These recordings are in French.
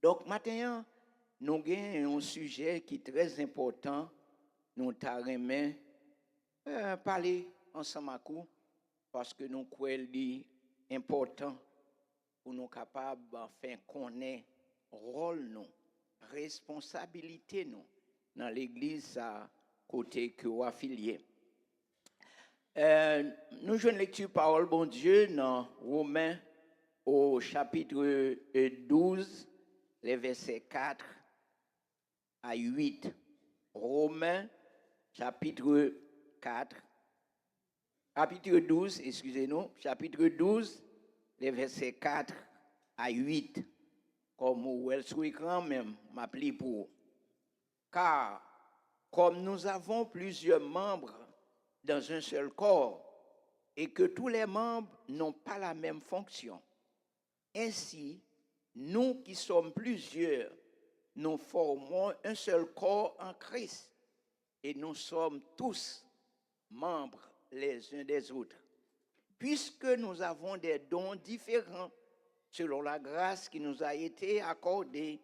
Donc, maintenant, nous avons un sujet qui est très important. Nous t'arrêtons parler ensemble à coup parce que nous croyons qu'il est important pour nous capables enfin connaître rôle nous, responsabilité nous dans l'église à côté que nous affiliés. Nous jouons une lecture parole bon Dieu dans Romains au chapitre 12, les versets 4 à 8. Romains chapitre 4, chapitre 12, excusez-nous, chapitre 12, les versets 4 à 8. Comme vous le sur l'écran même, m'appelez pour. Car, comme nous avons plusieurs membres dans un seul corps, et que tous les membres n'ont pas la même fonction, ainsi, nous qui sommes plusieurs, nous formons un seul corps en Christ, et nous sommes tous membres les uns des autres. Puisque nous avons des dons différents selon la grâce qui nous a été accordée,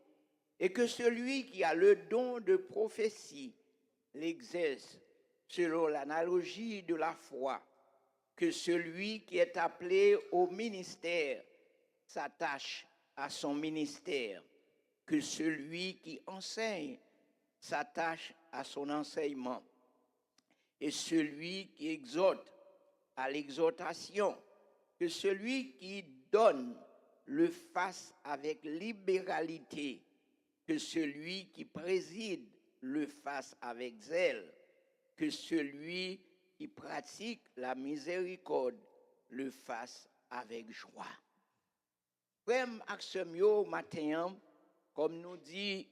et que celui qui a le don de prophétie l'exerce selon l'analogie de la foi, que celui qui est appelé au ministère s'attache à son ministère, que celui qui enseigne s'attache à son enseignement, et celui qui exhorte à l'exhortation, que celui qui donne le fasse avec libéralité, que celui qui préside le fasse avec zèle, que celui qui pratique la miséricorde le fasse avec joie. Frère Axemio matin, comme nous dit,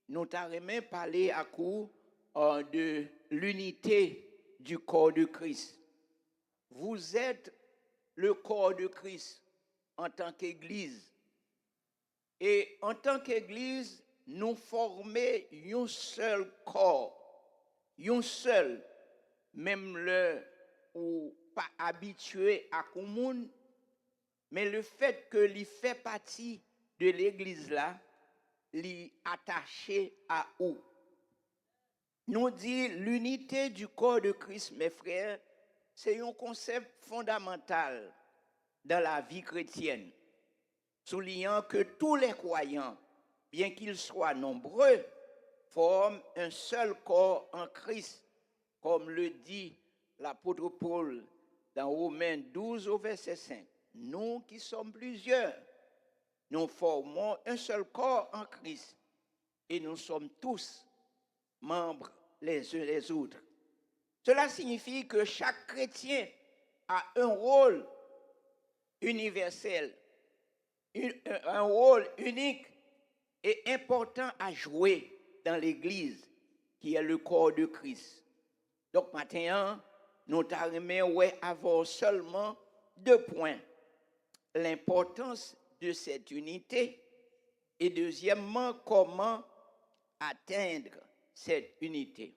nous t'arrêtons parler à coup de l'unité du corps de Christ. Vous êtes le corps de Christ en tant qu'Église. Et en tant qu'Église, nous formons un seul corps, un seul, même le ou pas habitué à commun, mais le fait que l'y fait partie de l'Église là, l'y attaché à où. Nous dit l'unité du corps de Christ, mes frères, c'est un concept fondamental dans la vie chrétienne, soulignant que tous les croyants, bien qu'ils soient nombreux, forment un seul corps en Christ, comme le dit l'apôtre Paul dans Romains 12 au verset 5. Nous qui sommes plusieurs, nous formons un seul corps en Christ et nous sommes tous membres les uns des autres. Cela signifie que chaque chrétien a un rôle universel, un rôle unique et important à jouer dans l'Église, qui est le corps de Christ. Donc maintenant, nous t'arrêtons avoir seulement 2 points. L'importance de cette unité et deuxièmement, comment atteindre cette unité.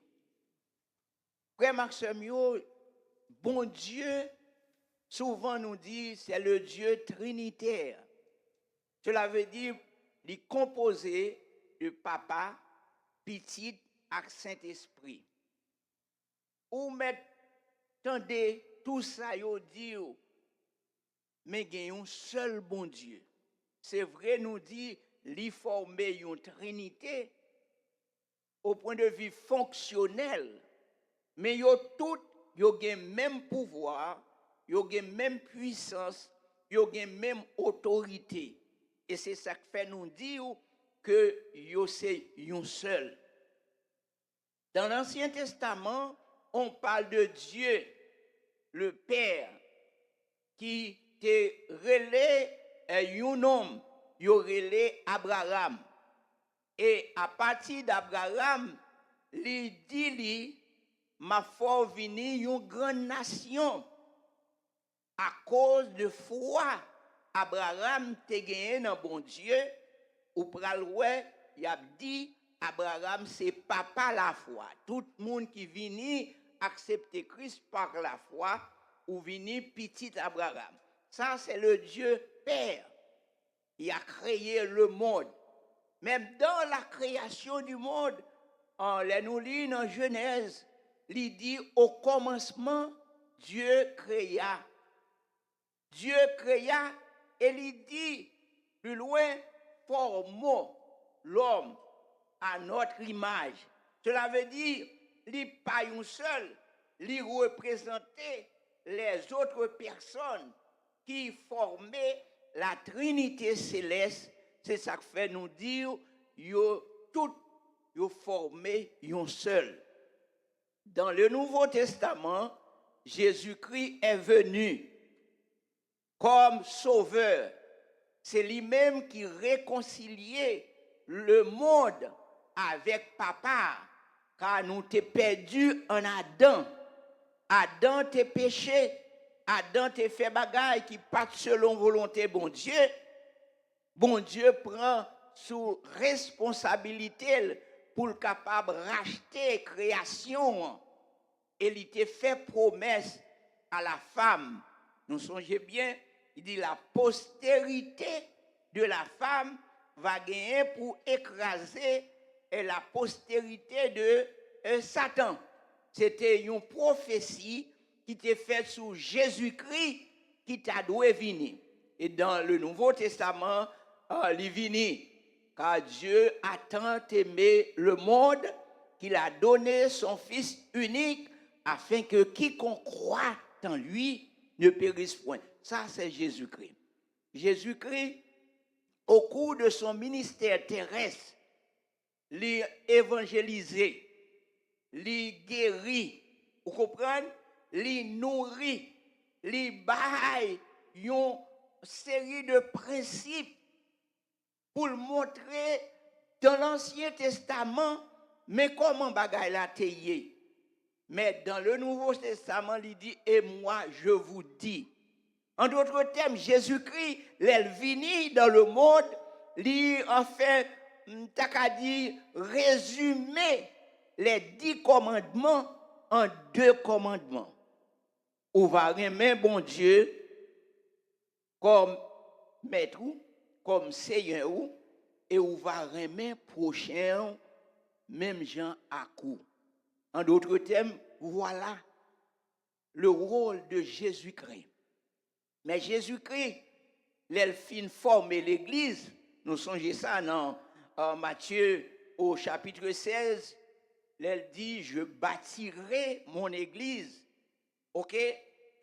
Frère Maximio, bon Dieu, souvent nous dit, c'est le Dieu trinitaire. Cela veut dire, il est composé de papa, petit et Saint-Esprit. Ou mettez tout ça, yo dit, mais il y a un seul bon Dieu. C'est vrai, nous dit, il formé une trinité au point de vue fonctionnel, mais yo tout, yo gen même pouvoir, yo gen même puissance, yo gen même autorité. Et c'est ça qui fait nous dire que yo c'est un seul. Dans l'Ancien Testament, on parle de Dieu, le Père, qui te relais un homme, yo relais Abraham. Et à partir d'Abraham, il dit, ma foi vini une grande nation. À cause de foi, Abraham te gagné dans bon Dieu, ou pral ouais, il a dit, Abraham c'est papa la foi. Tout le monde qui vini accepter Christ par la foi, ou vini petit Abraham. Ça c'est le Dieu Père. Il a créé le monde. Même dans la création du monde, en nous lit dans Genèse, il dit au commencement, Dieu créa. Dieu créa et il dit plus loin, formons l'homme à notre image. Cela veut dire, il n'est pas un seul, il représentait les autres personnes qui formaient la Trinité céleste. C'est ça que fait nous dire, tout formé un seul. Dans le Nouveau Testament, Jésus-Christ est venu comme sauveur. C'est lui-même qui réconciliait le monde avec Papa, car nous t'es perdus en Adam. Adam t'es péché, Adam t'es fait bagaille qui pas selon volonté bon Dieu. Bon Dieu prend sous responsabilité pour le capable racheter création. Et il t'a fait promesse à la femme. Nous songez bien, il dit la postérité de la femme va gagner pour écraser la postérité de Satan. C'était une prophétie qui était faite sur Jésus-Christ qui t'a dû venir. Et dans le Nouveau Testament, il vient. Car Dieu a tant aimé le monde qu'il a donné son Fils unique afin que quiconque croit en lui ne périsse point. Ça, c'est Jésus-Christ. Jésus-Christ, au cours de son ministère terrestre, l'a évangélisé, l'a guéri, vous comprenez? L'a nourri, l'a bail une série de principes pour le montrer dans l'Ancien Testament, mais comment bagaille la teye. Mais dans le Nouveau Testament, il dit, et moi je vous dis. En d'autres termes, Jésus-Christ, il venu dans le monde, il en fait, t'as qu'à dire, résumer les 10 commandements en 2 commandements. On va aimer bon Dieu comme maître, comme Seigneur, et on va aimer prochain, même gens à coup. En d'autres termes, voilà le rôle de Jésus-Christ. Mais Jésus-Christ, l'elfine former l'Église, nous songeons ça dans Matthieu au chapitre 16, elle dit, je bâtirai mon Église, ok,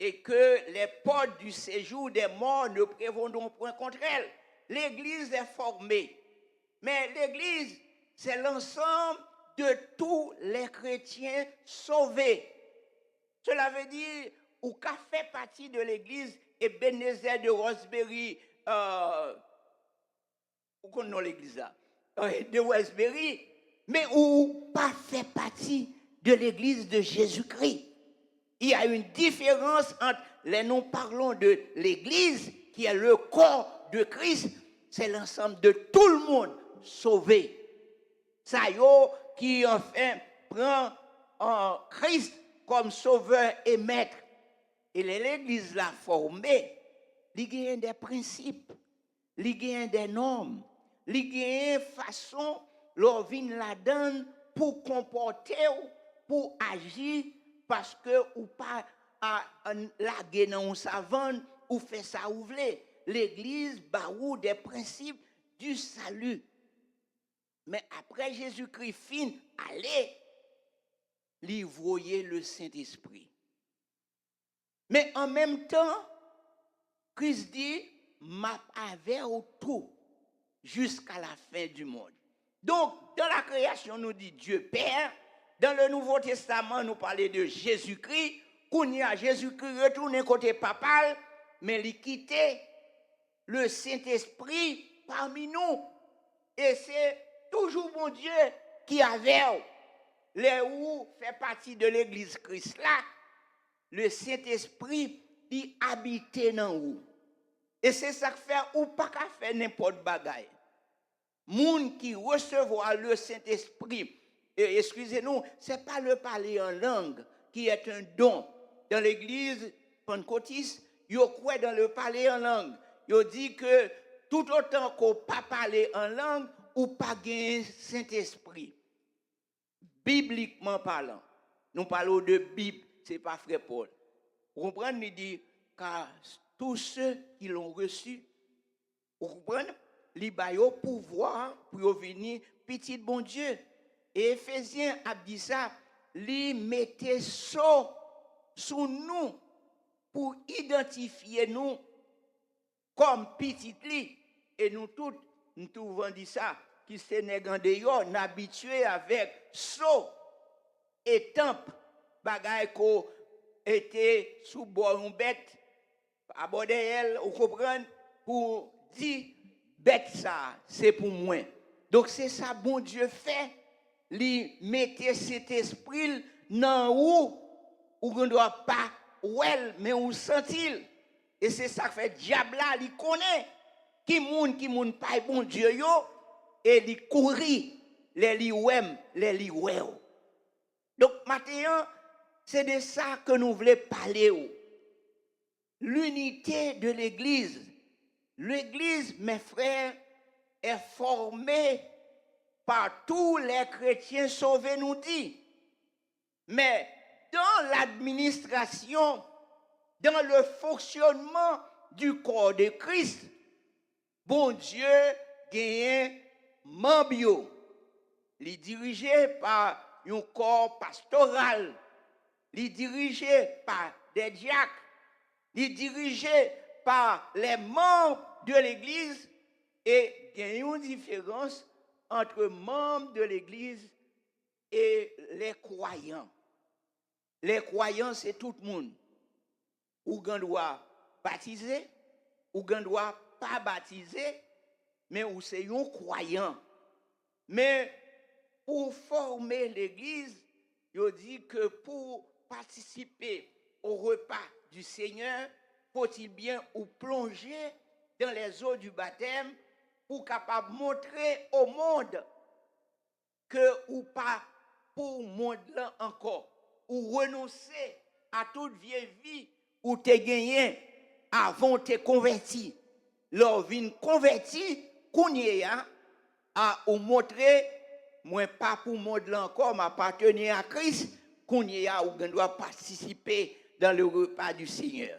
et que les portes du séjour des morts ne prévaudront point contre elle. L'Église est formée, mais l'Église, c'est l'ensemble de tous les chrétiens sauvés. Cela veut dire, ou qu'a fait partie de l'Église, Ebenezer de Roseberry, où connaissons l'Église là, de Westbury, mais ou pas fait partie de l'Église de Jésus-Christ. Il y a une différence entre les nous parlons de l'Église, qui est le corps de Christ, c'est l'ensemble de tout le monde sauvé. Ça y est, qui enfin prend Christ comme sauveur et maître. Et l'Église l'a formé, il y a des principes, il y a des normes, il y a une façon, l'on vient la donne pour comporter, pour agir, parce que ou pas la guerre dans savane, ou fait ça ou voulez. L'Église baou des principes du salut. Mais après Jésus-Christ fin, allez, lui voyez le Saint-Esprit. Mais en même temps, Christ dit, m'a avec tout jusqu'à la fin du monde. Donc, dans la création, nous dit Dieu Père. Dans le Nouveau Testament, nous parlons de Jésus-Christ. Qu'on y a Jésus-Christ retourné côté papal, mais il quittait le Saint-Esprit parmi nous. Et c'est toujours mon Dieu qui avait les où fait partie de l'Église Christ là. Le Saint-Esprit, il habite dans vous. Et c'est ça que fait ou pas qu'à faire n'importe bagaille. Moun qui recevra le Saint-Esprit, excusez-nous, c'est pas le parler en langue qui est un don. Dans l'église pentecôtiste, yo croit dans le parler en langue. Yo dit que tout autant qu'on pas parler en langue, ou pas gagner Saint-Esprit, bibliquement parlant, nous parlons de Bible, c'est pas frère Paul. Vous comprenez, il dit, car tous ceux qui l'ont reçu, vous comprenez, ils ont pouvoir pour venir petit bon Dieu. Et Éphésiens a dit ça, ils mettaient ça sous nous pour identifier nous comme petit li. Et nous tous, nous trouvons dit ça, qui s'est négandé, nous habitués avec ça et temple, bagaille qu'on était sous bord une bête, aborder elle, vous comprenez, pour dire, bête ça, c'est pour moi. Donc c'est ça, bon Dieu fait, lui mettez cet esprit dans où on ne doit pas, mais on sentit. Et c'est ça que fait diable là, il connaît, qui moun pas bon Dieu yo, et il courir, les li ouem, les li ouéo. Donc maintenant, c'est de ça que nous voulons parler. L'unité de l'Église. L'Église, mes frères, est formée par tous les chrétiens sauvés, nous dit. Mais dans l'administration, dans le fonctionnement du corps de Christ, bon Dieu gagne membre. Il est dirigé par un corps pastoral, il est dirigé par des diacres, il est dirigé par les membres de l'Église, et il y a une différence entre membres de l'Église et les croyants. Les croyants, c'est tout le monde. Ou qu'on doit baptiser, ou qu'on doit pas baptiser, mais ou c'est un croyant. Mais pour former l'Église, il dit que pour participer au repas du Seigneur, faut-il bien ou plonger dans les eaux du baptême pour capable montrer au monde que ou pas pour le monde là encore, ou renoncer à toute vieille vie ou te gagné avant te converti. Leur vie converti, qu'on y a ou montrer moi pas pour le monde là encore, m'appartenir à Christ, qu'on y a ou doit participer dans le repas du Seigneur.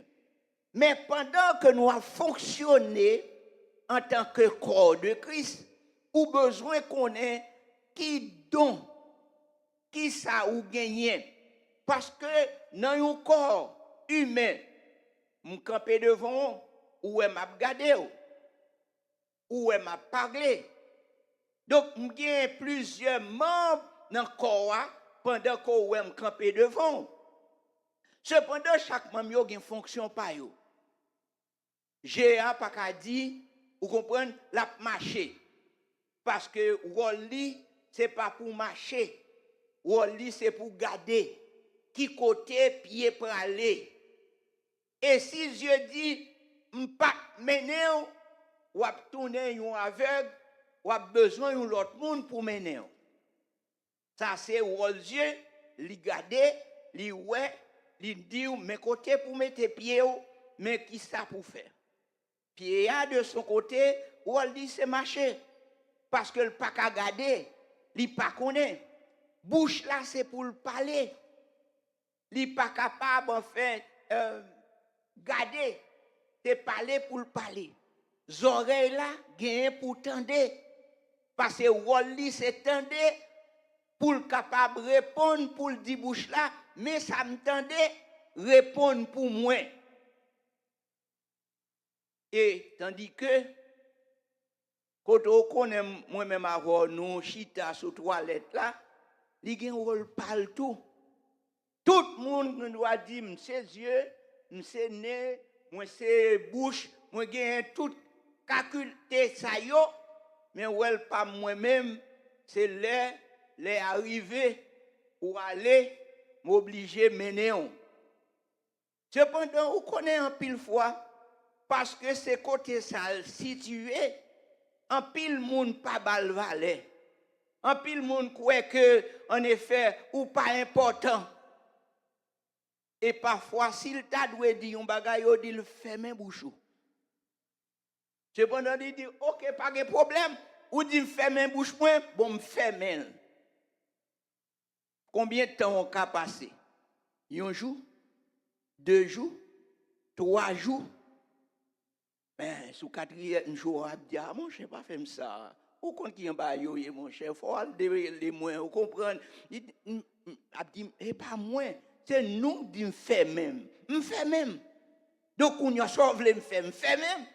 Mais pendant que nous avons fonctionné en tant que corps de Christ, ou besoin qu'on ait qui don, qui ça ou gagné. Parce que dans un corps humain, je camper devant ou m'a regardé ou m'a parlé. Donc, il y a plusieurs membres dans le corps pendant que je camper devant. Cependant, chaque membre a une fonction par eux. J'ai pas qu'à dire, vous comprenez, la marcher. Parce que Wally, ce n'est pas pour marcher. Wally, c'est pour garder. Qui côté, pied pour aller. Et si je dis, m'pas mener, ou à tourner un aveugle, ou a besoin d'un autre monde pour mener. Ça, c'est Dieu, li garder, li ouais, li dit, mes côtés pour mettre pieds, mais qui ça pour faire? Pied de son côté, ou elle dit c'est marcher. Parce que le pas qu'à garder, il pas connaît. Bouche là, c'est pour le parler. Il pas capable, en fait, garder. C'est parler pour le parler. Les oreilles là, gagnent pour tendre. Parce que Wally, c'est tendre pour le capable répondre pour le dire bouche là, mais ça me tendait répondre pour moi. Et tandis que, quand on connaît moi-même avoir nous chita sur toilette là, il y a un rôle partout. Tout le monde doit dire, c'est yeux, c'est nez, moi c'est bouche, moi j'ai toute faculté ça yo, mais ouais pas moi-même, c'est les arriver pour aller m'obliger mener. Cependant, on connaît en pile fois, parce que c'est côté sale situé, en pile monde pas bal valet. En pile monde croit que, en effet, ou pas important. Et parfois, s'il t'a doué dit un bagay, il dit le ferme bouchou. Cependant, il dit, ok, pas de problème, ou dit fermer bouche moi, bon me fermer. Combien de temps on a passé? Un jour, 2 jours, 3 jours. Ben, sous 4e jour, on dit, ah, mon cher, pas faire ça. Ou quand il y a un bail, mon cher, il faut aller les moins, vous comprenez? Il dit, et pas moi, c'est nous qui me fait même. Me fait même. Donc, on y a sauvé, me fait même.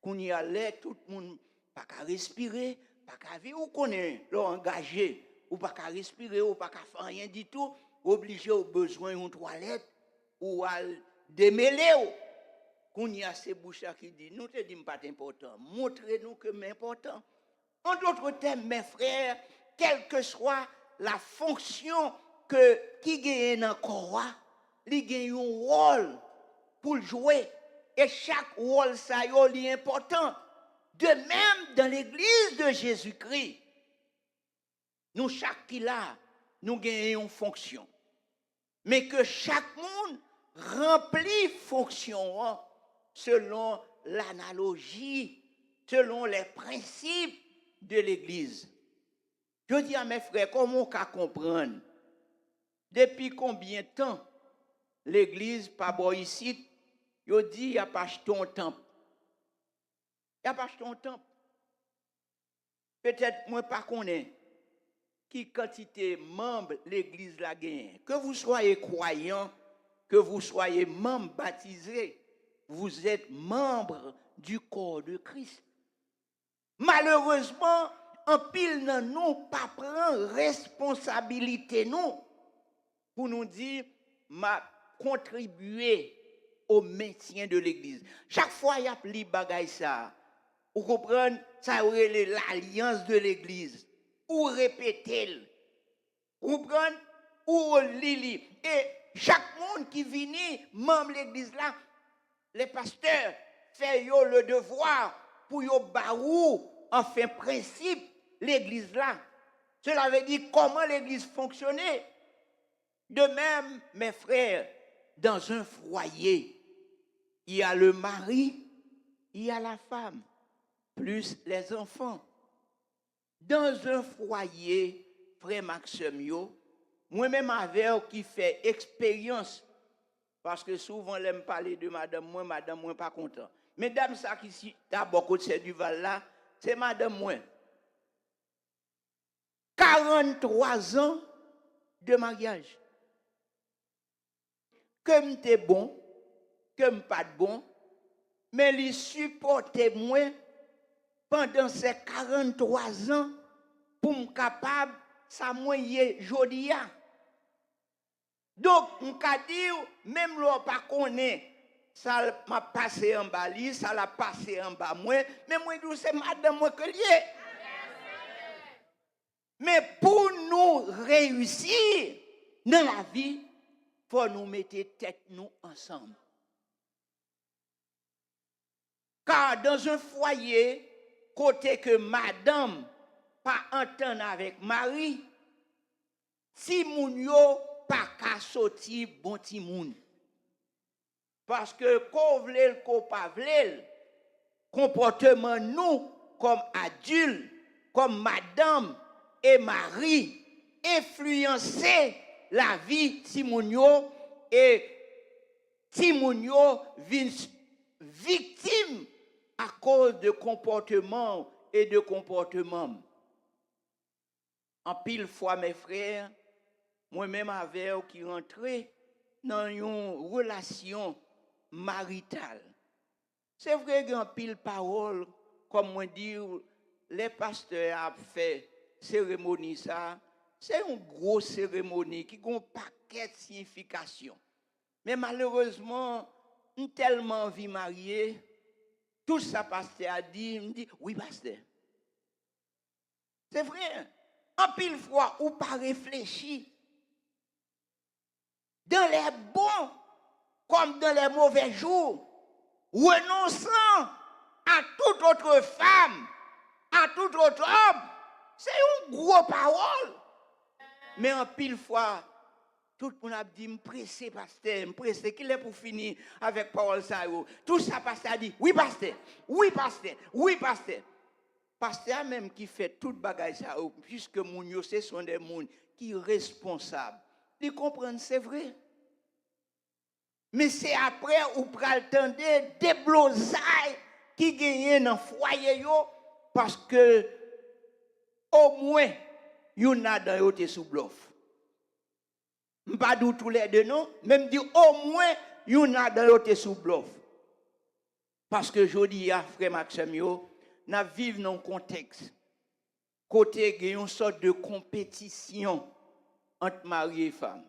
Qu'on y allait, tout le monde, pas qu'à respirer, pas qu'à vivre, ou qu'on est engagé, ou pas qu'à respirer, ou pas qu'à faire rien du tout, obligé au besoin d'une toilette, ou à démêler. Qu'on y a ces bouches qui disent, nous te disons pas important, montrez-nous que c'est important. En d'autres termes, mes frères, quelle que soit la fonction qui gagne dans le corps, il gagne un rôle pour jouer. Et chaque rôle, ça est important. De même, dans l'église de Jésus-Christ, nous, chaque qui là, nous gagnons une fonction. Mais que chaque monde remplit fonction selon l'analogie, selon les principes de l'église. Je dis à mes frères, comment on peut comprendre depuis combien de temps l'église, pas bon ici, il dit, il n'y a pas acheté un temple. Il n'y a pas acheté un temple. Peut-être, moi, pas connais qui quantité membre l'église la gagne. Que vous soyez croyant, que vous soyez membre baptisé, vous êtes membre du corps de Christ. Malheureusement, en pile dans nous, pas prendre responsabilité nous pour nous dire, m'a contribué au maintien de l'église. Chaque fois il y a pli bagay ça. Vous comprenez, ça c'est l'alliance de l'église. Ou répéter. Vous comprenez, ou lili. Et chaque monde qui vient membre de l'église là, les pasteurs font le devoir pour yo barou enfin principe l'église là. Cela veut dire comment l'église fonctionnait. De même, mes frères, dans un foyer, il y a le mari, il y a la femme, plus les enfants. Dans un foyer, frère Maxime, moi-même avec qui fait expérience, parce que souvent, j'aime parler de madame, moi, pas content. Mesdames, ça qui ici, d'abord, côté du Val là, c'est madame, moi. 43 ans de mariage. Comme t'es bon, comme pas de bon, mais il supportait moi pendant ces 43 ans pour me capable ça moyen jodi a. Donc on ka dire même l'on pas connaît ça m'a passé en bas lui, ça l'a passé en bas moi, mais moi c'est madame moi que lié. Mais pour nous réussir dans la vie, faut nous mettre tête nous ensemble. Car dans un foyer, côté que madame pas entendre avec mari, si moun yo pas ka sorti bon ti moun. Parce que ko vle ko pa vle, comportement nous comme adultes, comme madame et mari influencer la vie ti moun yo et ti moun yo vin victime à cause de comportement et de comportement. En pile fois, mes frères, moi-même avec qui rentrait dans une relation maritale. C'est vrai qu'il y a un pile parole, comme moi dire, les pasteurs ont fait cérémonie ça. C'est une grosse cérémonie qui a un paquet de significations. Mais malheureusement, tellement vie mariée, tout ça, pasteur a dit, il me dit, oui, pasteur. C'est vrai. En pile fois, ou pas réfléchi. Dans les bons, comme dans les mauvais jours, renonçant à toute autre femme, à tout autre homme, c'est une grosse parole. Mais en pile fois, tout le monde a dit, me pressé, pasteur, me pressé, qu'il est pour finir avec parole ça. Tout ça, pasteur a dit, oui, pasteur, oui, pasteur, oui, pasteur. pasteur même qui fait toute bagaille ça, puisque moun yo ce sont des moun qui responsables. Ils comprennent, c'est vrai. Mais c'est après ou pral tande des blosailles qui gagnent dans foyer yo parce que au moins yon a dans yo te sous bluff. M'pas dou tous les deux non, même dit au moins yon a dans yo te sous bluff. Parce que jodi a frère Maxime yo, n'a vivre dans un contexte côté gen une sorte de compétition entre mari et femme.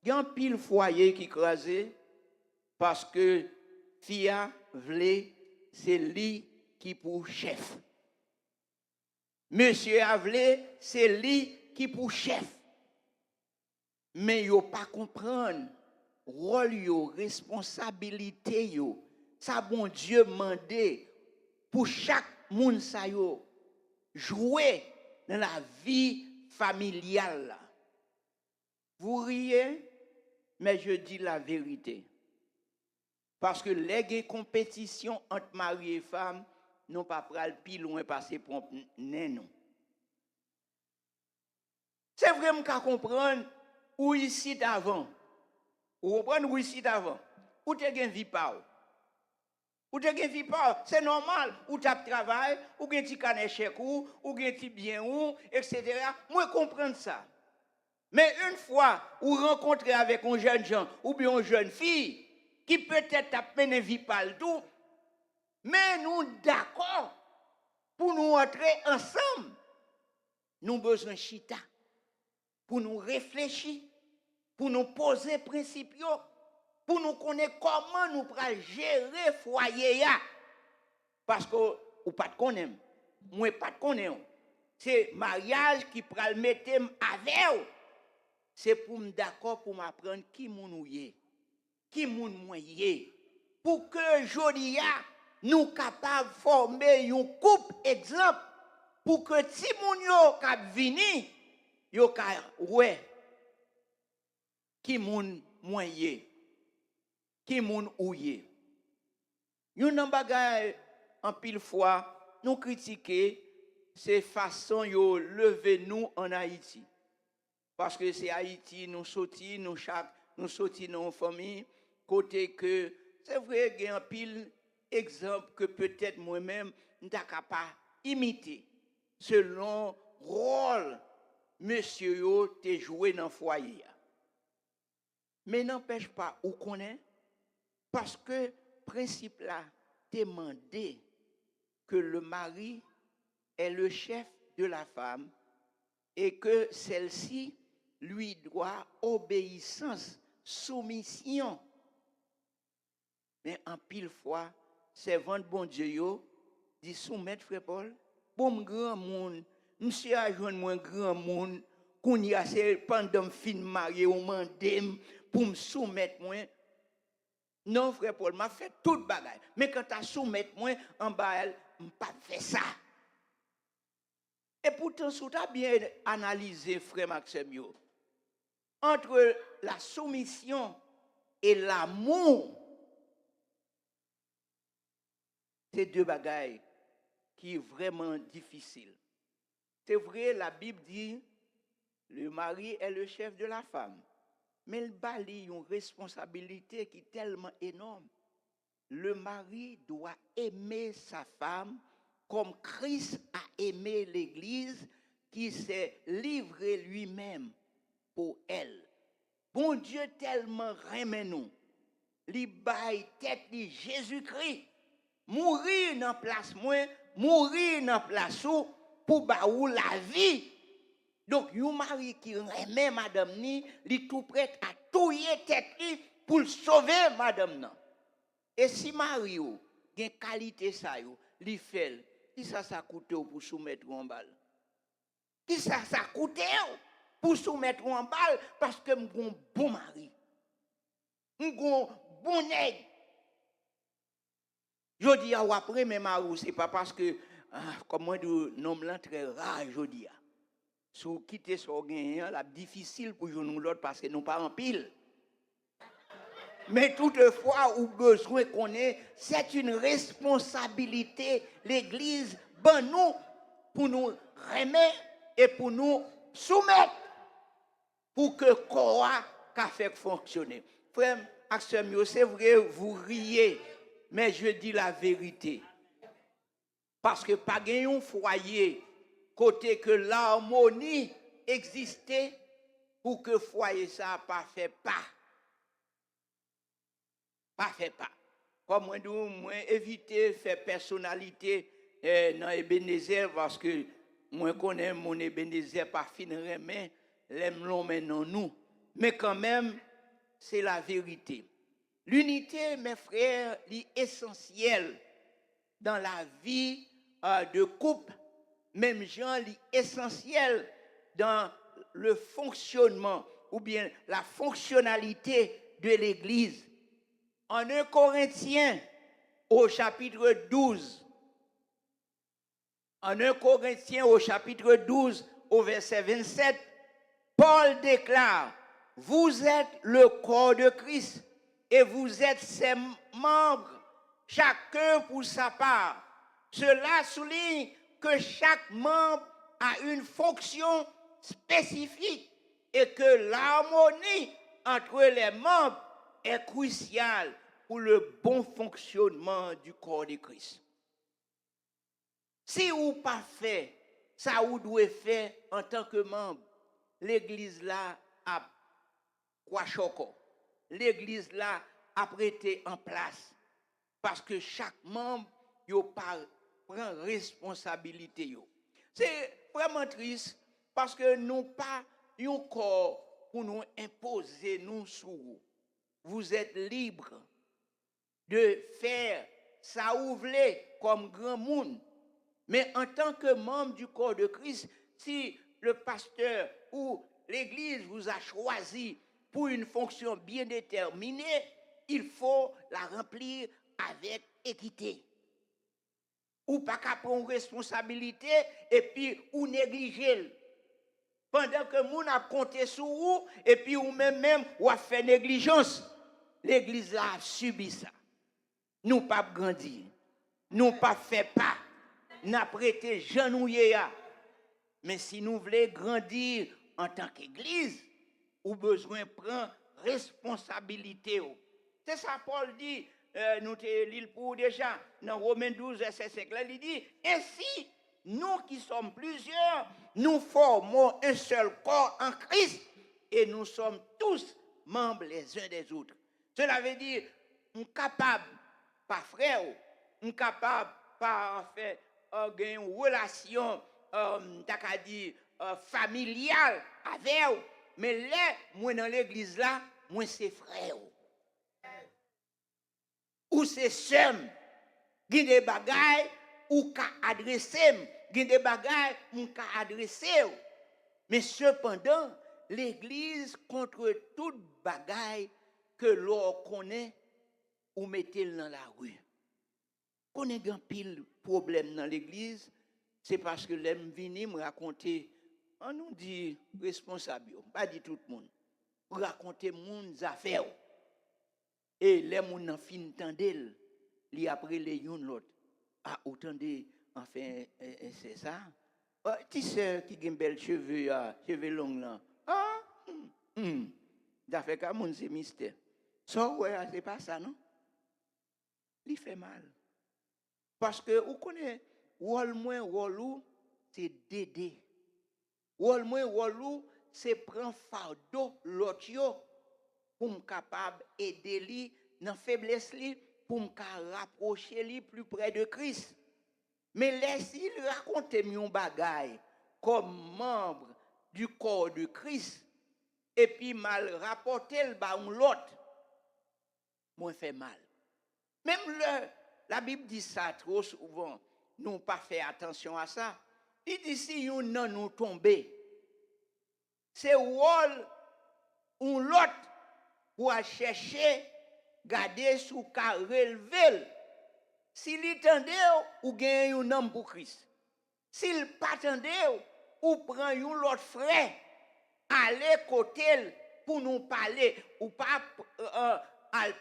Il y a un pile foyer qui crasé parce que fia vle c'est lui qui pour chef. Monsieur Avlé, c'est lui qui pour chef. Mais yo pas comprendre rôle yo, responsabilité yo. Ça bon Dieu mandé pour chaque moun sa yo jouer dans la vie familiale. Vous riez, mais je dis la vérité. Parce que les compétitions entre mari et femme n'ont pas pral plus loin passer pour non. C'est vraiment qu'à comprendre où ici d'avant. Vous comprenez où ici d'avant? Où tu as une vie pas? Où tu as une vie pas? C'est normal. Où tu as travail, ou tu as un petit canet chèque, ou tu as un petit bien, etc. Moi, comprendre ça. Mais une fois, vous rencontrez avec un jeune gens ou bien une jeune fille qui peut-être a mené vie pas le tout, mais nous d'accord pour nous entrer ensemble. Nous avons besoin de chita pour nous réfléchir, pour nous poser principes, pour nous connaître comment nous pourrons gérer le foyer. Parce que vous pas de connaître, moi pas de connaître. C'est mariage qui pourra le mettre avec vous. C'est pour me d'accord pour m'apprendre qui moun yé, qui moun moyen, pour que jodia nous capables de former une couple exemple pour que si moun yo k'ap vini yo ka ouais qui moun moyen, qui moun ouye. Yon nan bagay en pile fois nous critiquer ces façons yo lever nous en Haïti. Parce que c'est Haïti, nous sortis, nous sortis dans nos familles, côté que, c'est vrai, il y a un pile exemple que peut-être moi-même, je ne suis pas imiter, selon le rôle monsieur yo te joué dans le foyer. Mais n'empêche pas, ou connaît, parce que le principe là, demandé que le mari est le chef de la femme et que celle-ci lui doit obéissance, soumission. Mais en pile fois, servant bon Dieu yo, dit soumettre frère Paul, bon grand monde, monsieur a joindre moi grand monde, qu'on y a c'est pendant fin marié ou mandem pour me soumettre moi. Non frère Paul, m'a fait toute bagaille, mais quand tu soumettre moi en bas elle, pas fait ça. Et pourtant, si tu as bien analysé, frère Maxime, yo, entre la soumission et l'amour, c'est deux bagailles qui sont vraiment difficiles. C'est vrai, la Bible dit, le mari est le chef de la femme. Mais le bali a une responsabilité qui est tellement énorme. Le mari doit aimer sa femme comme Christ a aimé l'Église qui s'est livré lui-même pour elle. Bon Dieu tellement aimé nous, li baille tête li Jésus-Christ, mourir dans place moi, mourir dans place ou pour ba ou la vie. Donc un mari qui aime madame ni, li tout prêt à touiller tête li pour sauver madame nan. Et si mari ou gen qualité ça yo, li fait, qui ça coûte pour soumettre en balle? Qui ça coûte pour soumettre en balle parce que m'gon bon mari. M'gon bon nèg. Je dis ou après mes mari, c'est pas parce que comme moi de nom là très rare je dis. Si vous quittez son gain, la difficile pour nous l'autre parce que nous pas en pile. Mais toutefois, ou besoin qu'on ait, c'est une responsabilité. L'Église ben nous pour nous remettre et pour nous soumettre pour que quoi qu'a fait fonctionner. Frère, c'est vrai, vous riez, mais je dis la vérité. Parce que pas un foyer côté que l'harmonie existait pour que foyer ça pas fait pas. Pas fait pas. Comme moi éviter faire personnalité dans Ebenezer parce que moi connais mon Ebenezer pas fin remet l'aime l'on maintenant nous. Mais quand même c'est la vérité. L'unité mes frères est essentielle dans la vie de couple, même gens essentiel dans le fonctionnement ou bien la fonctionnalité de l'Église. En 1 Corinthiens, au chapitre 12, en 1 Corinthiens, au chapitre 12, au verset 27, Paul déclare, vous êtes le corps de Christ et vous êtes ses membres, chacun pour sa part. Cela souligne que chaque membre a une fonction spécifique et que l'harmonie entre les membres est cruciale pour le bon fonctionnement du corps de Christ. Si vous pas fait ça vous devez faire en tant que membre, l'église là a quoi choco. L'église là a prêté en place parce que chaque membre prend responsabilité. C'est vraiment triste parce que nous pas un corps pour nous imposer nous sous vous. Vous êtes libre de faire ça vous voulez comme grand monde. Mais en tant que membre du corps de Christ, si le pasteur ou l'église vous a choisi pour une fonction bien déterminée, il faut la remplir avec équité. Ou pas qu'à prendre responsabilité et puis ou négliger. Pendant que nous a compté sur vous et puis ou même ou a fait négligence, l'église a subi ça. Nous pas grandi, nous pas fait pas, n'a prêté genouillé. Mais si nous voulons grandir en tant qu'église, ou besoin de prendre responsabilité. C'est ça Paul dit, nous te l'île pour déjà, dans Romains 12, verset 5, là, il dit, ainsi, nous qui sommes plusieurs, nous formons un seul corps en Christ, et nous sommes tous membres les uns des autres. Cela veut dire, nous sommes capables, pas frère, nous sommes capables, pas en fait, gagner une relation, familiale avec vous. Mais là, moi dans l'église là, moi c'est frère. Ou c'est sœur. Il y a des bagailles ou qu'à adresser, il y a des bagailles ou qu'à adresser. Mais cependant, l'église contre toute bagaille que l'on connaît ou mettez dans la rue. Qu'on ait un pile problème dans l'église, c'est parce que l'aime venir me raconter, on nous dit responsable, pas dit tout le monde, raconter mon affaires. Et les gens n'en fin tendel, li après les yon l'autre. Ah, autant de, enfin, c'est ça. Ti sœur qui a bel cheveux, cheveux longs là. Ah, d'affaire comme mon c'est mystère. Ça, ouais, c'est pas ça, non? Il fait mal. Parce que, vous connaissez, rôle moins rôle c'est d'aider. Rôle moins rôle c'est prendre fardeau l'autre pour me capable aider lui dans faiblesse lui pour me rapprocher lui plus près de Christ. Mais laisse-il raconter mon bagaille comme membre du corps de Christ et puis mal rapporter le bas l'autre, moi fait mal. Même la Bible dit ça trop souvent, nous pas fait attention à ça. Il dit si nous tomber, c'est rôle ou l'autre pour chercher, garder sous cas relever. S'il tendait ou gagne un homme pour Christ. S'il pas tendait ou prend un l'autre frère, aller côté pour nous parler ou pas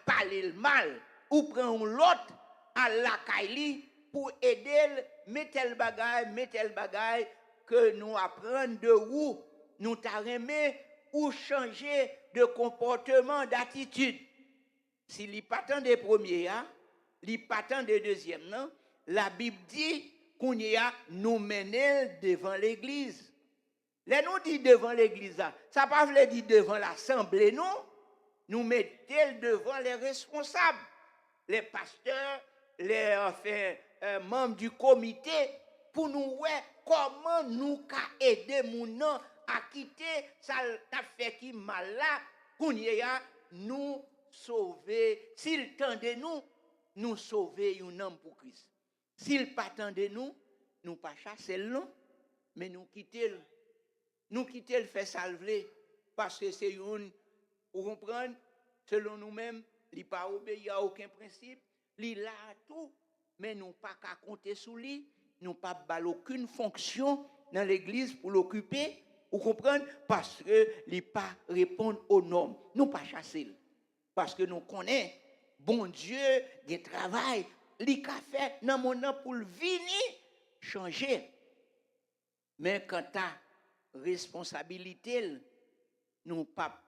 parler le mal ou prend l'autre à la caille pour aider mais tel bagaille, que nous apprenons de où nous t'arrêter ou changer de comportement, d'attitude. S'il n'est pas tant des premiers, il n'est pas tant des deuxièmes, non? La Bible dit qu'on y a nous mener devant l'église. Les nous dit devant l'église, ça ne veut pas dire devant l'assemblée, non? Nous mettons devant les responsables, les pasteurs, les membres du comité, pour nous voir comment nous aider mon à quitter ça t'a fait qui mal là, qu'on y a nous sauver. S'il tendait nous sauver un homme pour Christ. S'il pas tendait nous pas chasser le nom, mais nous quitter le fait salver parce que c'est une, vous comprenez, selon nous-mêmes, il pas obéir à aucun principe, il là tout, mais nous pas qu'à compter sur lui, nous pas bal aucune fonction dans l'église pour l'occuper, vous comprenez, parce que il pas répondre aux normes, nous pas chasser, parce que nous connaissons bon Dieu des travail, il a fait dans mon nom pour venir changer. Mais quand tu as responsabilité, nous pas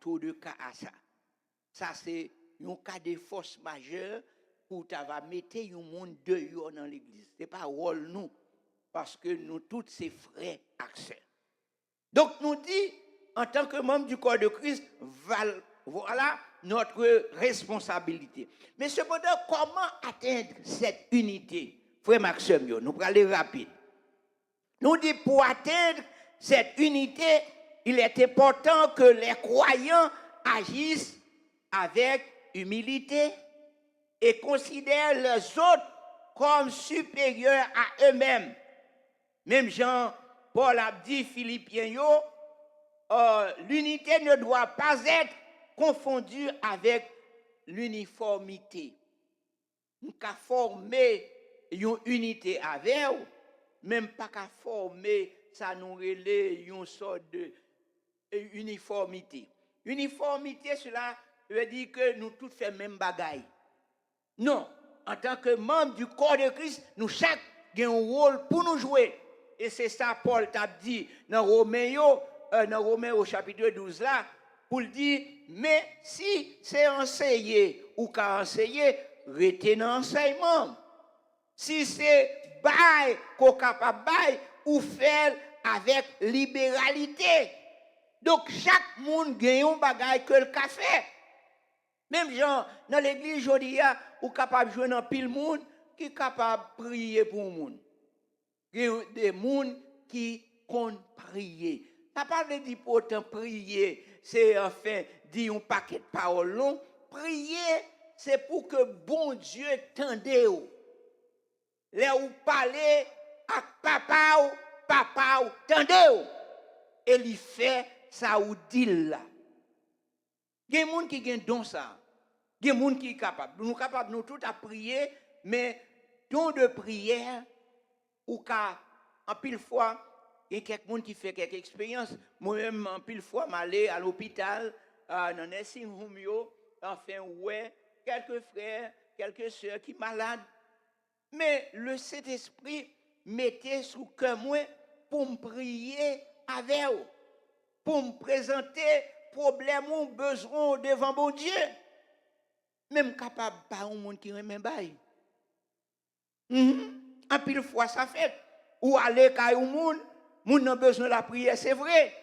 trop de cas à ça. Ça, c'est un cas de force majeure pour tu vas mettre un monde dehors dans l'église. Ce n'est pas rôle nous, parce que nous tous, c'est frères accès. Donc, nous dit, en tant que membres du corps de Christ, voilà notre responsabilité. Mais cependant, comment atteindre cette unité? Frère Maxime, nous allons aller rapide. Nous dit pour atteindre cette unité, il est important que les croyants agissent avec humilité et considèrent les autres comme supérieurs à eux-mêmes. Même Jean-Paul a dit, Philippiens, l'unité ne doit pas être confondue avec l'uniformité. Nous avons formé une unité avec eux, même pas qu'à former, ça nous relève une sorte de uniformité. Uniformité, cela veut dire que nous tous faisons même bagaille. Non, en tant que membres du corps de Christ, nous chaque avons un rôle pour nous jouer. Et c'est ça Paul t'a dit dans Romains au chapitre 12 là, pour dire, mais si c'est enseigné ou qu'à enseigner, restez dans l'enseignement. Si c'est bail qu'on est capable bail ou faire avec libéralité. Donc chaque monde gagne un bagage que le café. Même gens dans l'église aujourd'hui, ou capable de jouer dans pile monde qui est capable de prier pour le monde. Il y a des gens qui comptent prier. Ça ne veut pas dire pourtant prier, c'est enfin dire un paquet de paroles longues. Prier, c'est pour que bon Dieu tende. Là où parler à papa ou tendez. Et il fait ça ou dit là. Il y a des gens qui ont don ça. Il y a des gens qui sont capables. Nous sommes capables, nous tous, à prier, mais don de prière, ou qu'à, en pile fois, il y a quelqu'un qui fait quelques expériences. Moi-même, en pile fois, je suis à l'hôpital, dans un nursing home, enfin, ouais, quelques frères, quelques sœurs qui sont malades. Mais le Saint-Esprit mettait sous cœur moi pour me prier avec eux, pour me présenter problème ou besoin devant mon Dieu. Même capable pas un monde qui remet bail. En pile fois ça fait ou aller quand un monde a besoin de la prière, c'est vrai.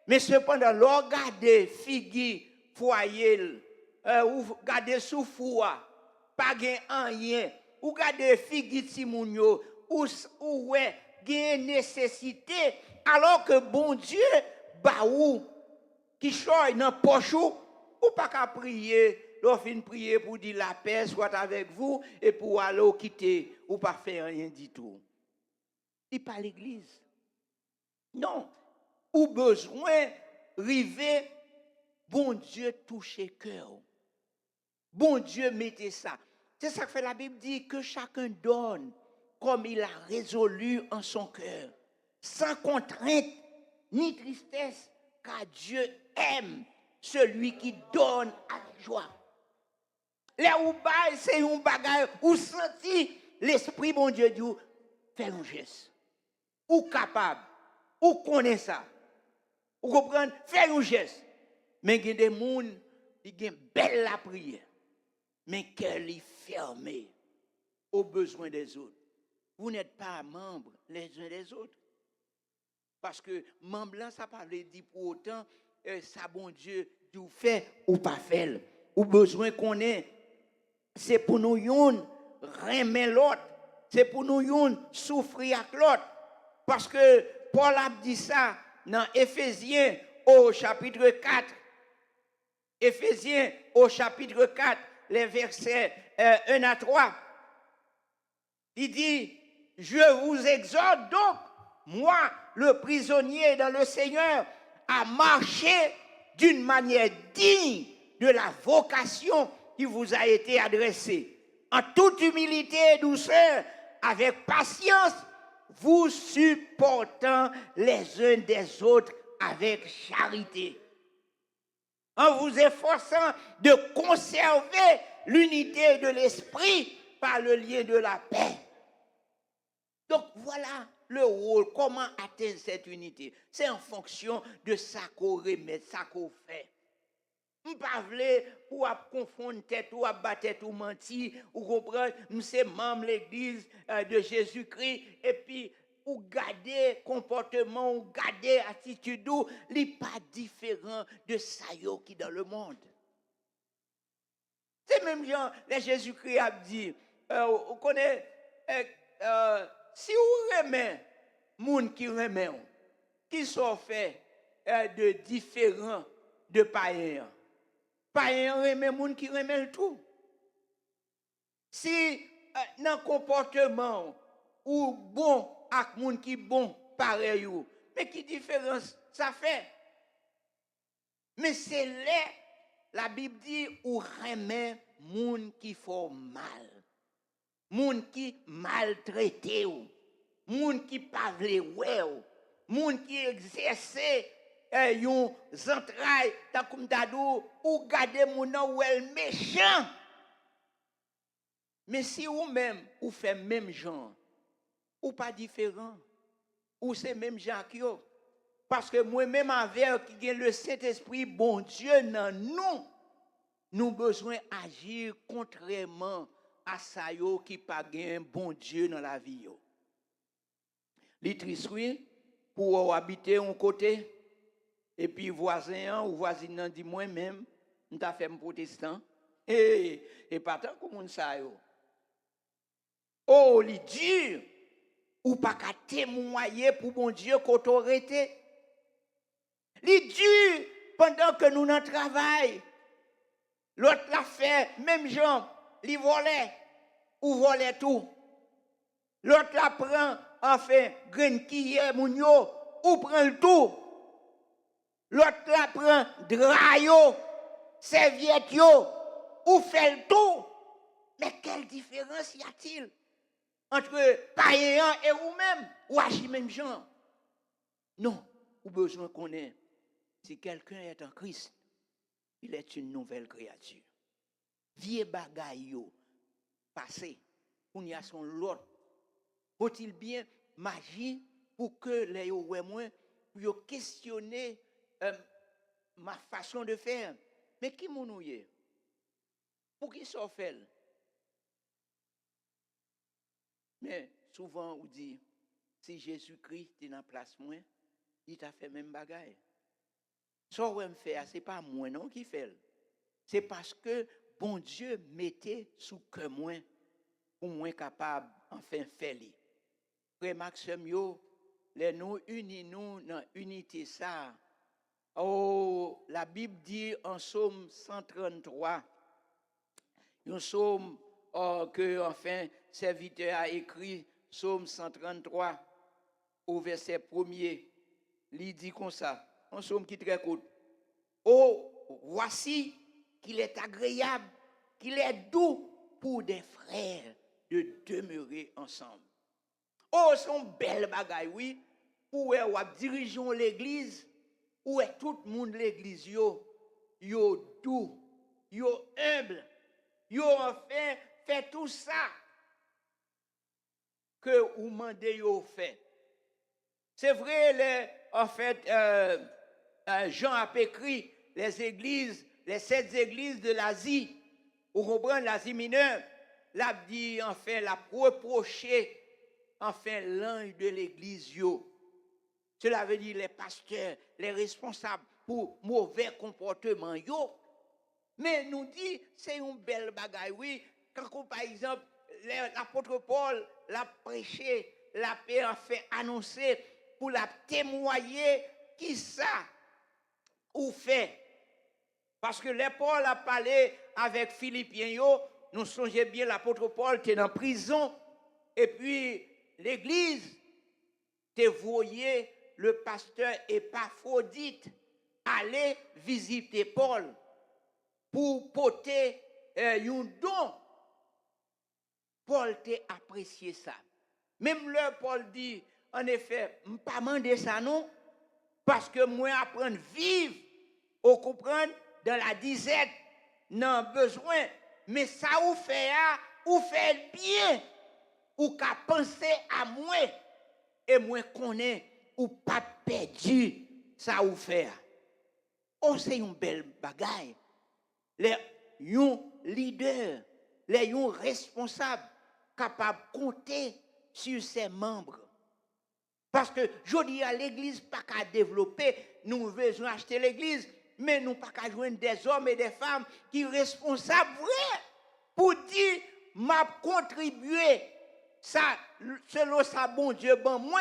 Mais cependant, regarder figi foyer ou regarder sous foi, pas gain rien. Ou garder figi timounyo ou ouais gain nécessité alors que bon Dieu ba ou qui choy dans poche ou pas qu'à prier, l'on fin prier pour dire la paix soit avec vous et pour aller quitter ou pas faire rien du tout. Et pas l'église. Non, ou besoin river bon Dieu toucher cœur. Bon Dieu mettez ça. C'est ça que fait la Bible dit que chacun donne comme il a résolu en son cœur, sans contrainte ni tristesse, car Dieu aime celui qui donne avec joie. Les ou bail, c'est un bagage, ou senti l'esprit bon Dieu dit fais un geste. Ou capable, ou connaît ça. Vous comprenez? Fais un geste. Mais il y a des gens qui ont belle la prière. Mais qu'elle est fermée aux besoins des autres. Vous n'êtes pas membres les uns des autres. Parce que membre là, ça ne veut pas dire pour autant, ça bon Dieu, vous fait ou pas fait. Ou besoin qu'on ait. C'est pour nous remettre l'autre. C'est pour nous souffrir avec l'autre. Parce que Paul a dit ça dans Éphésiens au chapitre 4. Éphésiens au chapitre 4, les versets 1 à 3. Il dit, je vous exhorte donc, moi, le prisonnier dans le Seigneur, à marcher d'une manière digne de la vocation qui vous a été adressée. En toute humilité et douceur, avec patience, vous supportant les uns des autres avec charité. En vous efforçant de conserver l'unité de l'esprit par le lien de la paix. Donc voilà le rôle, comment atteindre cette unité. C'est en fonction de ça qu'on remet, ça qu'on fait. Je ne pas pour confondre tête ou battre tête ou mentir, ou comprendre, nous sommes membres de l'église de Jésus-Christ, et puis ou garder comportement, ou garder attitude, il n'est pas différent de ça qui est dans le monde. C'est même genre, les Jésus-Christ a dit, vous connaissez, si vous remet, moun qui remet, qui sont faits de différents de païens. Païens remet moun qui remet tout. Si dans le comportement ou bon avec moun qui bon pareil ou, mais qui différence ça fait? Mais c'est là la Bible dit ou remet moun qui font mal. Moun qui maltraité ou, moun qui pas vle ou, moun qui exerce yon entrailles tant comme dadou ou garder moun ou el méchant. Mais si ou même ou fait même genre ou pas différent ou c'est même genre qui yo, parce que moi même avec qui gagne le Saint-Esprit bon Dieu dans nous besoin agir contrairement à ça yo qui pas gagne bon Dieu dans la vie yo. Li triste oui pour habiter un côté et puis voisin ou voisine dit moi même on t'a fait un protestant et pas tant comme ça yo. Oh, li dur ou pas qu'à témoigner pour bon Dieu qu'autorité. Li dur pendant que nous n'en travail. L'autre l'a fait même gens, li volait ou volait tout. L'autre la prend enfin grain qui est moun yo ou prend le tout. L'autre la prend drayo, serviette yo ou fait le tout. Mais quelle différence y a-t-il entre païen et vous-même ou agir même gens? Non, ou besoin qu'on ait. Si quelqu'un est en Christ, il est une nouvelle créature. Vieux bagaille yo passé, on y a son lot. Faut-il bien magie pour que les yo ouais moins pour questionner ma façon de faire. Mais qui mon ouye? Pour qui ça fait? Mais souvent on dit si Jésus-Christ est dans la place moi, il t'a fait même bagaille. Ça ouais me fait, c'est pas moi non qui fait. C'est parce que bon Dieu mettait sous que moi pour moi capable enfin faire li. Frère Maxime yo, les nous unis nous dans unité ça. Oh, la Bible dit en Psaume 133, un psaume que enfin serviteur a écrit, Psaume 133 au verset 1er, il dit comme ça, un psaume qui est très court. Oh, voici qu'il est agréable, qu'il est doux pour des frères de demeurer ensemble. Oh, son belle bagaille, oui, pour dirigeons l'église, où est tout le monde l'église, yo doux, yo humble, yo enfin fait tout ça. que vous demandez au fait. C'est vrai, en fait, Jean a écrit les églises, les 7 églises de l'Asie, vous comprenez, l'Asie mineure, l'a dit, enfin, l'a reproché, enfin, l'ange de l'église, yo. Cela veut dire les pasteurs, les responsables pour mauvais comportement, yo. Mais nous dit, c'est une belle bagaille, oui. Quand, par exemple, l'apôtre Paul l'a prêché, l'a fait annoncer, pour la témoigner, qui ça ou fait. Parce que les Paul a parlé avec Philippiens, yo, nous songeons bien, l'apôtre Paul était en prison, et puis l'église, te voyé le pasteur Épaphrodite aller visiter Paul pour porter un don. Paul t'a apprécié ça. Même là, Paul dit, en effet, je ne pas demander ça non, parce que moi, apprendre à vivre, au comprendre, dans la disette, non besoin, mais ça ou fait bien, ou qu'à penser à moi, et moi connais, ou pas perdu, ça ou faire. Oh, c'est une belle bagaille. Les leaders, les responsables, capables de compter sur ses membres. Parce que je dis à l'église, pas qu'à développer, nous devons acheter l'église, mais nous pas qu'à joindre des hommes et des femmes qui sont responsables, vrai, pour dire, m'a contribué, ça, selon ça, bon Dieu, bon moi,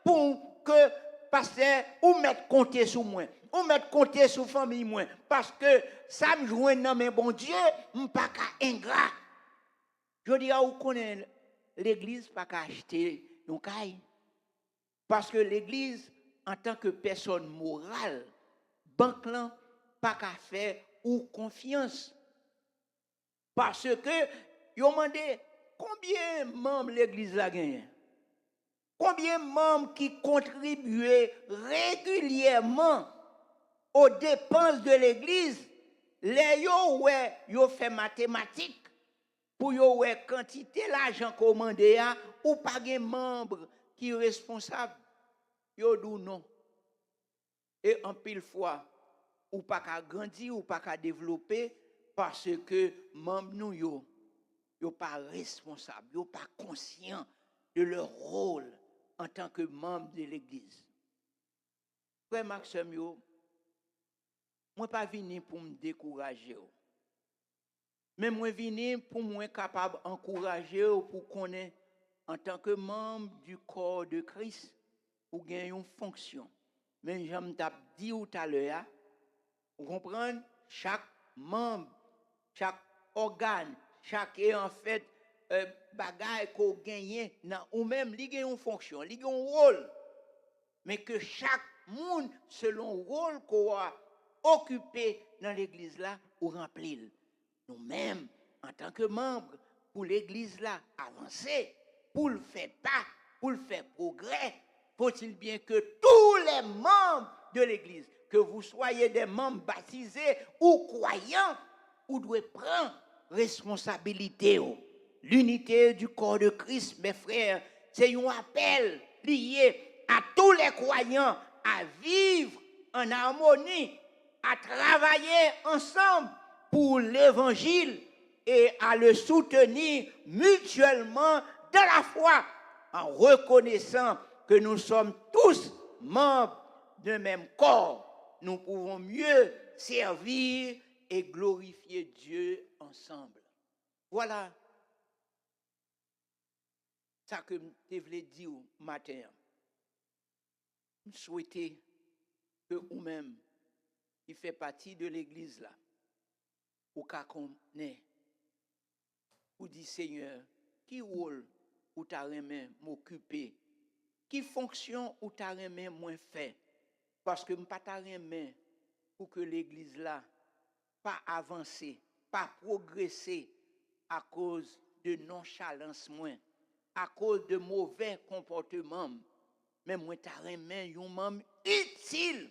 pour que, pasteur, ou mettre compter sur moi, ou mettre compter sur famille moi, parce que ça me joint dans mes bon Dieu, pas qu'à ingrat. Je dis à vous connaissez l'église, pas qu'à acheter nos cailles. Parce que l'église, en tant que personne morale, banque là, pas qu'à faire ou confiance. Parce que, ils ont demandé combien de membres l'église a gagné. Combien de membres qui contribuaient régulièrement aux dépenses de l'église, les yo fait mathématiques pour yo quantité l'argent commandé ou pas de membres qui est responsable. Yo dou non. Et en pile fois, ou pas qu'à grandir, ou pas qu'à développer, parce que membres nous yo pas responsable, yo pas conscient de leur rôle en tant que membre de l'église. Frère Maxime, moi pas venu pour me décourager. Mais moi venu pour moi capable d'encourager pour connaître en tant que membre du corps de Christ ou gagner une fonction. Mais j'aime dit tout à l'heure, vous comprenez, chaque membre, chaque organe, chaque en fait bagaille qu'on gagne ou même il a une fonction, il a un rôle. Mais que chaque monde selon le rôle qu'on a occupé dans l'église là ou remplir. Nous-mêmes en tant que membres pour l'église là avancer, pour le faire pas, pour le faire progrès, faut-il bien que tous les membres de l'église, que vous soyez des membres baptisés ou croyants, vous devez prendre responsabilité. L'unité du corps de Christ, mes frères, c'est un appel lié à tous les croyants à vivre en harmonie, à travailler ensemble pour l'évangile et à le soutenir mutuellement dans la foi, en reconnaissant que nous sommes tous membres d'un même corps. Nous pouvons mieux servir et glorifier Dieu ensemble. Voilà ça que je voulais dire matin. Je souhaitais que vous-même, qui fait partie de l'église là, ou qu'à connaître, ou dit Seigneur, qui rôle ou t'as remis m'occuper, qui fonction ou t'as remis moins fait, parce que m'pas t'as remis pour que l'église là pas avancer, pas progresser à cause de nonchalance moins, à cause de mauvais comportements, mais moi t'as remis un membre utile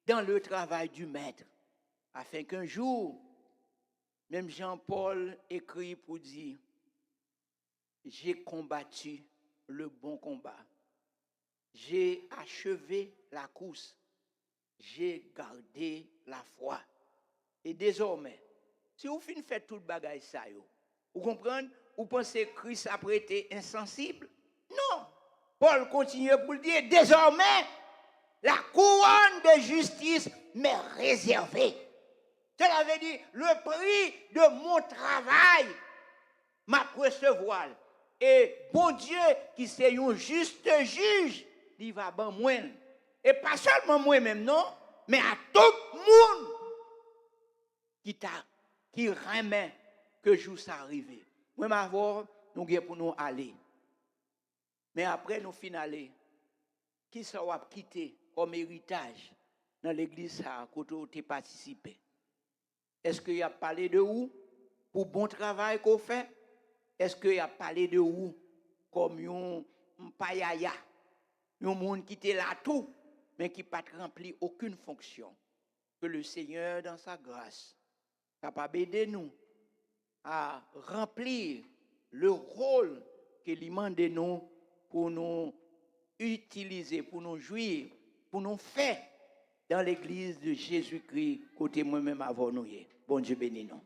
dans le travail du maître, afin qu'un jour, même Jean-Paul écrit pour dire, j'ai combattu le bon combat. J'ai achevé la course. J'ai gardé la foi. Et désormais, si vous finissez faire tout le bagage ça, vous comprenez? Vous pensez que Christ a été insensible? Non. Paul continue pour le dire, désormais, la couronne de justice m'est réservée. Cela veut dire, le prix de mon travail m'a recevoir. Et bon Dieu, qui c'est un juste juge, il va ban moi. Et pas seulement moi-même, non, mais à tout le monde qui remet que jour ça arrive. Moi, ma voix, nous avons pour nous aller. Mais après, nous finalons. Qui ça va quitter comme héritage dans l'église à côté où tu participé? Est-ce qu'il a parlé de vous pour bon travail qu'on fait? Est-ce qu'il a parlé de vous comme un payaya, un monde qui était là tout, mais qui n'a pas rempli aucune fonction? Que le Seigneur, dans sa grâce, capable d'aider nous à remplir le rôle qu'il demande de nous pour nous utiliser, pour nous jouir, pour nous faire dans l'église de Jésus-Christ, côté moi-même avant nous. Bon Dieu bénis nous.